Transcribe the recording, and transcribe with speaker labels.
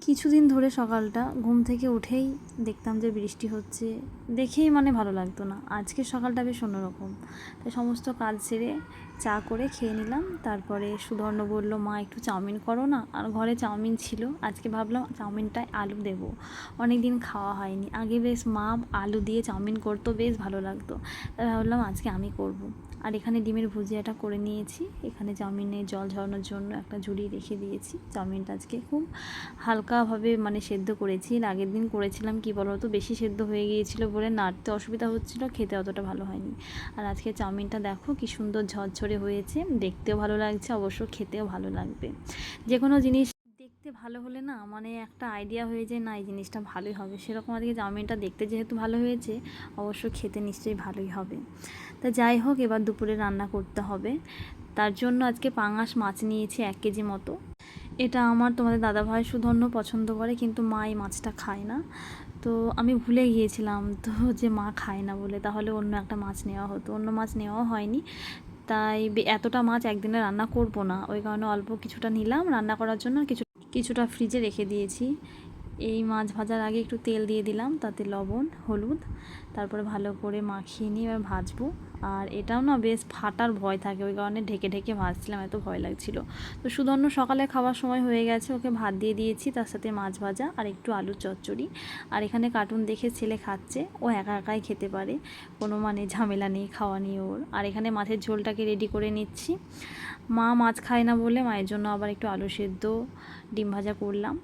Speaker 1: কিছুদিন ধরে সকালটা ঘুম থেকে উঠেই দেখতাম যে বৃষ্টি হচ্ছে, দেখেই মানে ভালো লাগতো না। আজকে সকালটা বেশ অন্যরকম। তাই সমস্ত কাজ সেরে চা করে খেয়ে নিলাম। তারপরে সুধর্ণ বলল, মা একটু চাউমিন করো না। আর ঘরে চাউমিন ছিল, আজকে ভাবলাম চাউমিনটায় আলু দেবো, অনেক দিন খাওয়া হয়নি। আগে বেশ মা আলু দিয়ে চাউমিন করতো, বেশ ভালো লাগতো। তাই ভাবলাম আজকে আমি করব। আর এখানে ডিমের ভুজিয়াটা করে নিয়েছি। এখানে চাউমিনে জল ঝরানোর জন্য একটা ঝুড়ি রেখে দিয়েছি। চাউমিনটা আজকে খুব হালকাভাবে মানে সেদ্ধ করেছি। এর আগের দিন করেছিলাম কি বলো তো, বেশি সেদ্ধ হয়ে গিয়েছিলো বলে নাড়তে অসুবিধা হচ্ছিলো, খেতে অতটা ভালো হয়নি। আর আজকে চাউমিনটা দেখো কি সুন্দর ঝরঝরে হয়েছে, দেখতেও ভালো লাগছে, অবশ্য খেতেও ভালো লাগবে। যে কোনো জিনিস দেখতে ভালো হলে না মানে একটা আইডিয়া হয়ে যায়, না এই জিনিসটা ভালোই হবে। সেরকম আজকে চাউমিনটা দেখতে যেহেতু ভালো হয়েছে, অবশ্য খেতে নিশ্চয়ই ভালোই হবে। তা যাই হোক, এবার দুপুরে রান্না করতে হবে। তার জন্য আজকে পাঙাশ মাছ নিয়েছি 1 কেজি মতো। এটা আমার তোমাদের দাদাভাই সুধন্য পছন্দ করে, কিন্তু মা এই মাছটা খায় না। তো আমি ভুলে গিয়েছিলাম তো যে মা খায় না বলে, তাহলে অন্য একটা মাছ নেওয়া হতো। অন্য মাছ নেওয়া হয়নি, তাই এতটা মাছ একদিনে রান্না করব না, ওই কারণে অল্প কিছুটা নিলাম রান্না করার জন্য। কিছুটা ফ্রিজে রেখে দিয়েছি। এই মাছ ভাজার আগে একটু তেল দিয়ে দিলাম, তাতে লবণ হলুদ, তারপরে ভালো করে মাখিয়ে নিয়ে এবার ভাজবো। আর এটাও না বেশ ফাটার ভয় থাকে, ওই কারণে ঢেকে ঢেকে ভাজছিলাম, এত ভয় লাগছিল। তো সুধন্য সকালে খাওয়ার সময় হয়ে গেছে, ওকে ভাত দিয়ে দিয়েছি, তার সাথে মাছ ভাজা আর একটু আলুর চচ্চড়ি। আর এখানে কার্টুন দেখে ছেলে খাচ্ছে, ও একা একাই খেতে পারে, কোনো মানে ঝামেলা নেই খাওয়া নিয়ে ওর। আর এখানে মাছের ঝোলটাকে রেডি করে নিচ্ছি। মা মাছ খায় না বলে মায়ের জন্য আবার একটু আলু সেদ্ধ ডিম ভাজা করলাম।